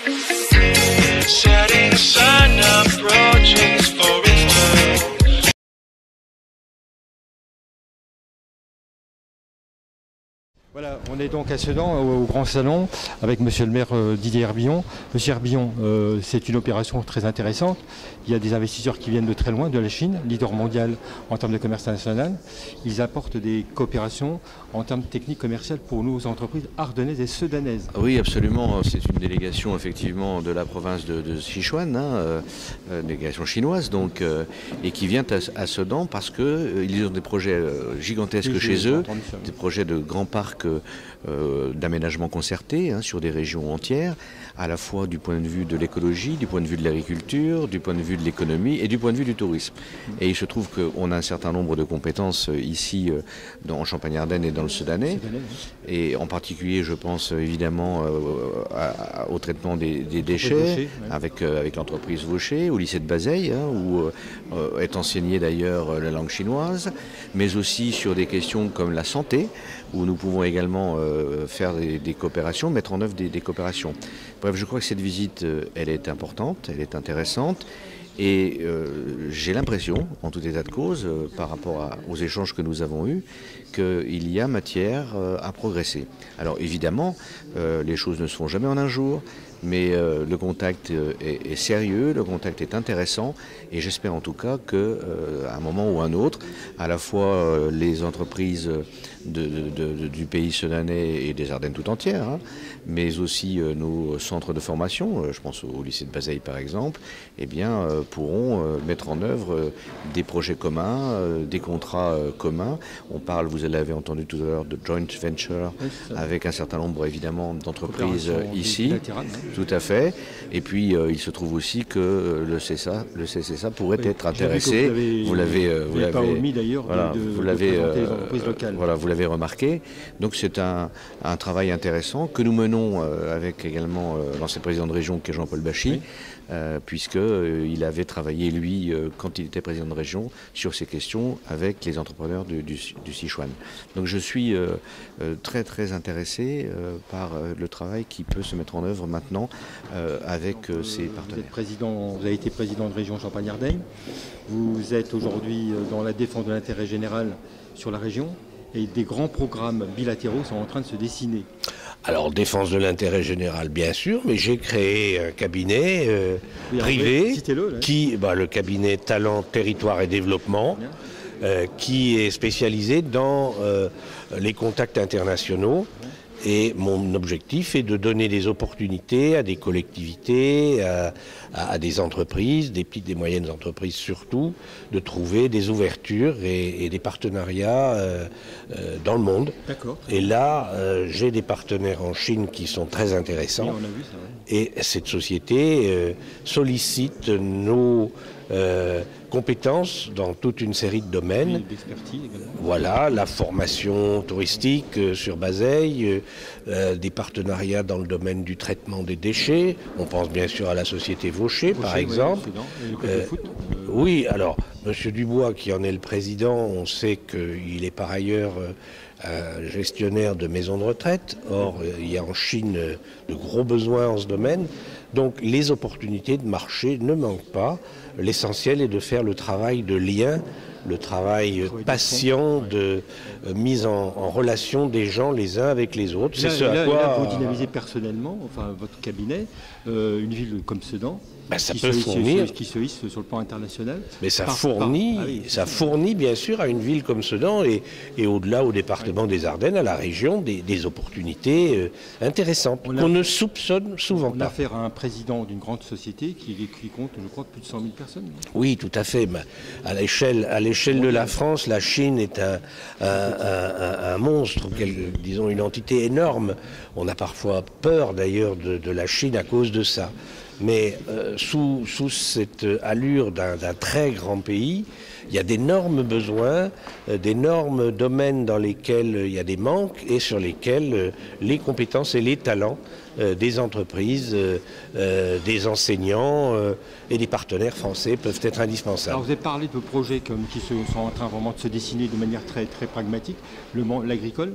Setting sun approaching for its turn. Voilà, on est donc à Sedan, au Grand Salon, avec Monsieur le maire Didier Herbillon. Monsieur Herbillon, c'est une opération très intéressante. Il y a des investisseurs qui viennent de très loin, de la Chine, leader mondial en termes de commerce international. Ils apportent des coopérations en termes techniques commerciales pour nos entreprises ardennaises et sedanaises. Oui, absolument. C'est une délégation effectivement de la province de Sichuan, délégation chinoise, donc, et qui vient à Sedan parce qu'ils ont des projets gigantesques chez eux, des projets de grands parcs d'aménagement concerté sur des régions entières, à la fois du point de vue de l'écologie, du point de vue de l'agriculture, du point de vue de l'économie et du point de vue du tourisme. Et il se trouve qu'on a un certain nombre de compétences ici en Champagne-Ardenne et dans le Sedanais, et en particulier je pense évidemment au traitement des déchets avec l'entreprise Vaucher, au lycée de Bazeilles, où est enseignée d'ailleurs la langue chinoise, mais aussi sur des questions comme la santé, où nous pouvons également faire des coopérations, mettre en œuvre des coopérations. Bref, je crois que cette visite, elle est importante, elle est intéressante, et j'ai l'impression, en tout état de cause, par rapport aux échanges que nous avons eus, qu'il y a matière à progresser. Alors évidemment, les choses ne se font jamais en un jour, mais le contact est sérieux, le contact est intéressant, et j'espère en tout cas qu'à un moment ou un autre, à la fois les entreprises du pays sedanais et des Ardennes tout entières, mais aussi nos centres de formation, je pense au lycée de Bazeilles par exemple, eh bien, pourront mettre en œuvre des projets communs, des contrats communs. On parle, vous l'avez entendu tout à l'heure, de joint venture avec un certain nombre évidemment d'entreprises ici. Tout à fait. Et puis il se trouve aussi que le CCSA pourrait être intéressé. Vous l'avez remarqué. Donc c'est un travail intéressant que nous menons avec également l'ancien président de région qui est Jean-Paul Bachy, puisqu'il avait travaillé lui quand il était président de région sur ces questions avec les entrepreneurs du Sichuan. Donc je suis très très intéressé par le travail qui peut se mettre en œuvre maintenant avec ces partenaires. Vous avez été président de région Champagne-Ardenne. Vous êtes aujourd'hui dans la défense de l'intérêt général sur la région et des grands programmes bilatéraux sont en train de se dessiner. Alors, défense de l'intérêt général, bien sûr, mais j'ai créé un cabinet privé, le cabinet Talent, Territoire et Développement, qui est spécialisé dans les contacts internationaux. Et mon objectif est de donner des opportunités à des collectivités, à des entreprises, des petites et moyennes entreprises surtout, de trouver des ouvertures et des partenariats dans le monde. Et là, j'ai des partenaires en Chine qui sont très intéressants. Oui, on a vu ça, et cette société sollicite nos compétences dans toute une série de domaines. Voilà, la formation touristique sur Bazeilles, des partenariats dans le domaine du traitement des déchets. On pense bien sûr à la société Vaucher, par exemple. Oui, alors, M. Dubois, qui en est le président, on sait qu'il est par ailleurs gestionnaire de maisons de retraite. Or, il y a en Chine de gros besoins en ce domaine. Donc, les opportunités de marché ne manquent pas. L'essentiel est de faire le travail de lien, le travail patient de mise en relation des gens les uns avec les autres. C'est ce à quoi vous dynamisez personnellement, enfin votre cabinet, une ville comme Sedan. Ça peut fournir, qui se hisse sur le plan international. Mais ça fournit bien sûr à une ville comme Sedan et au-delà au département des Ardennes, à la région, des opportunités intéressantes qu'on ne soupçonne souvent pas. On a affaire à un président d'une grande société qui compte, je crois, plus de 100 000 personnes. Oui, tout à fait. À l'échelle de la France, la Chine est un monstre, disons une entité énorme. On a parfois peur d'ailleurs de la Chine à cause de ça. Mais sous cette allure d'un très grand pays, il y a d'énormes besoins, d'énormes domaines dans lesquels il y a des manques et sur lesquels les compétences et les talents des entreprises, des enseignants et des partenaires français peuvent être indispensables. Alors vous avez parlé de projets qui sont en train vraiment de se dessiner de manière très, très pragmatique, l'agricole.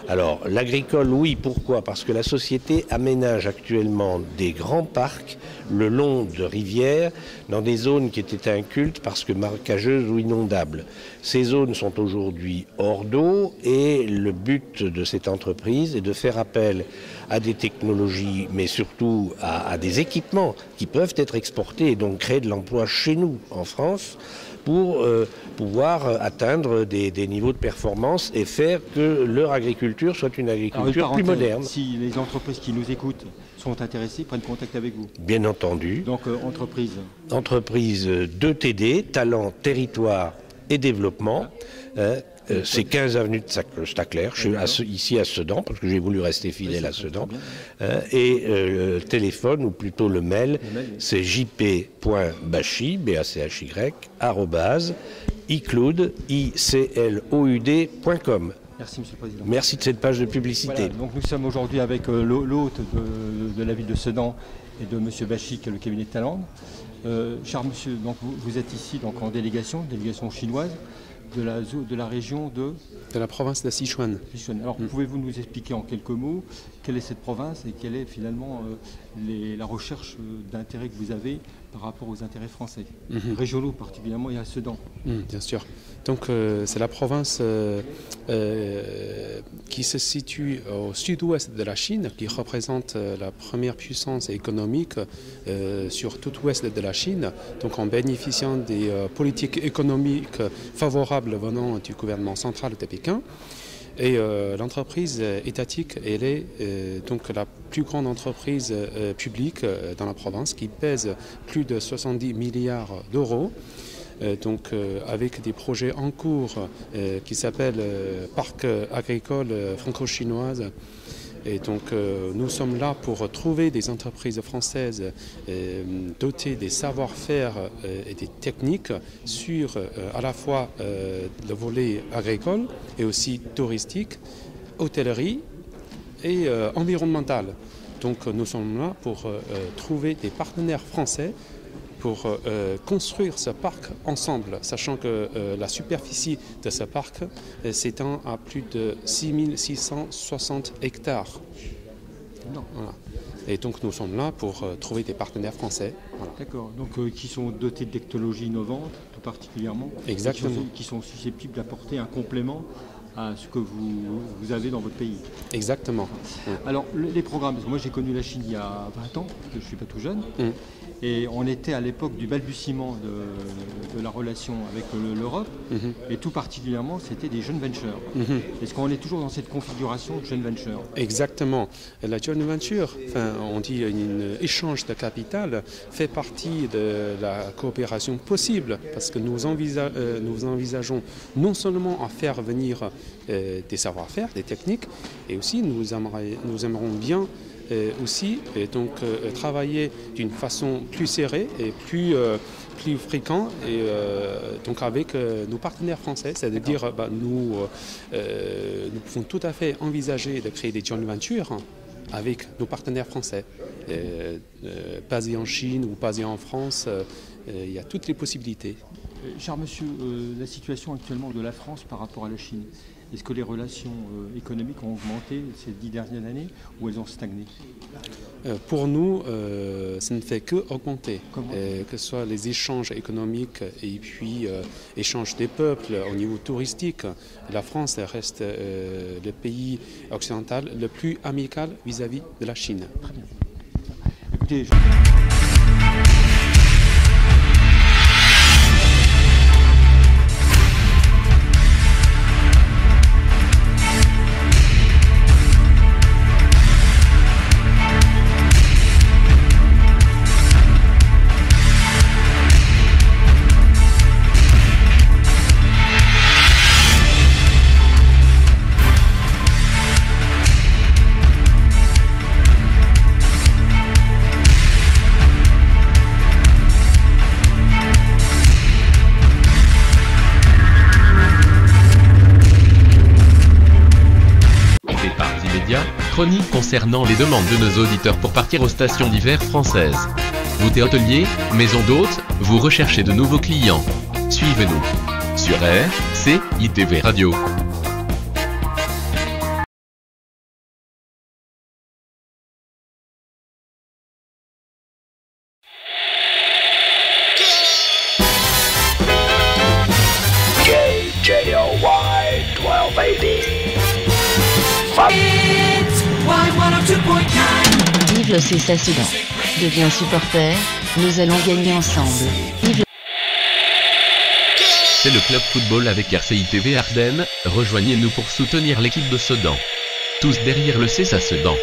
Alors, l'agricole, oui, pourquoi? Parce que la société aménage actuellement des grands parcs le long de rivières, dans des zones qui étaient incultes parce que marécageuses ou inondables. Ces zones sont aujourd'hui hors d'eau et le but de cette entreprise est de faire appel à des technologies, mais surtout à des équipements qui peuvent être exportés et donc créer de l'emploi chez nous, en France, pour pouvoir atteindre des niveaux de performance et faire que leur agriculture soit une agriculture plus moderne. Si les entreprises qui nous écoutent sont intéressées, prennent contact avec vous. Bien entendu. Donc entreprise. Entreprise 2TD, Talent, Territoire et Développement. C'est 15 avenue de Stacler, je suis ici à Sedan, parce que j'ai voulu rester fidèle à Sedan. Et le téléphone, ou plutôt le mail, c'est jp.bachy, B-A-C-H-Y, @icloud.com. Merci, Monsieur le Président. Merci de cette page de publicité. Voilà, donc nous sommes aujourd'hui avec l'hôte de la ville de Sedan et de Monsieur Bachy, qui est le cabinet de Talent. Cher monsieur, donc vous êtes ici donc, en délégation chinoise de la région de la province de Sichuan. Alors pouvez-vous nous expliquer en quelques mots quelle est cette province et quelle est finalement la recherche d'intérêt que vous avez par rapport aux intérêts français, régionaux particulièrement et à Sedan? Bien sûr. Donc c'est la province qui se situe au sud-ouest de la Chine, qui représente la première puissance économique sur tout l'ouest de la Chine, donc en bénéficiant des politiques économiques favorables venant du gouvernement central de Pékin. Et l'entreprise étatique, elle est donc la plus grande entreprise publique dans la province, qui pèse plus de 70 milliards d'euros. Donc avec des projets en cours qui s'appellent Parc agricole franco-chinoise. Et donc nous sommes là pour trouver des entreprises françaises dotées des savoir-faire et des techniques sur à la fois le volet agricole et aussi touristique, hôtellerie et environnemental. Donc nous sommes là pour trouver des partenaires français pour construire ce parc ensemble, sachant que la superficie de ce parc s'étend à plus de 6660 hectares. Voilà. Et donc nous sommes là pour trouver des partenaires français. Voilà. D'accord, donc qui sont dotés de technologies innovantes, tout particulièrement. Exactement. Qui sont susceptibles d'apporter un complément à ce que vous avez dans votre pays. Exactement. Alors les programmes, parce que moi j'ai connu la Chine il y a 20 ans, parce que je ne suis pas tout jeune. Et on était à l'époque du balbutiement de la relation avec l'Europe, et tout particulièrement, c'était des joint ventures. Est-ce qu'on est toujours dans cette configuration de joint venture? Exactement. La joint venture, on dit un échange de capital, fait partie de la coopération possible, parce que nous envisageons non seulement à faire venir des savoir-faire, des techniques, et aussi nous aimerons bien aussi travailler d'une façon plus serrée et plus fréquente et donc avec nos partenaires français, c'est-à-dire nous pouvons tout à fait envisager de créer des joint ventures avec nos partenaires français, basés en Chine ou basés en France, il y a toutes les possibilités. Cher monsieur, la situation actuellement de la France par rapport à la Chine, est-ce que les relations économiques ont augmenté ces 10 dernières années ou elles ont stagné? Pour nous, ça ne fait que augmenter, que ce soit les échanges économiques et puis échanges des peuples au niveau touristique. La France reste le pays occidental le plus amical vis-à-vis de la Chine. Très bien. Écoutez, chronique concernant les demandes de nos auditeurs pour partir aux stations d'hiver françaises. Vous êtes hôtelier, maison d'hôtes, vous recherchez de nouveaux clients. Suivez-nous sur RCITV Radio. Vive le CSA Sedan. Deviens supporter, nous allons gagner ensemble. Vive C'est le club football avec RCI TV Ardennes. Rejoignez-nous pour soutenir l'équipe de Sedan. Tous derrière le CSA Sedan.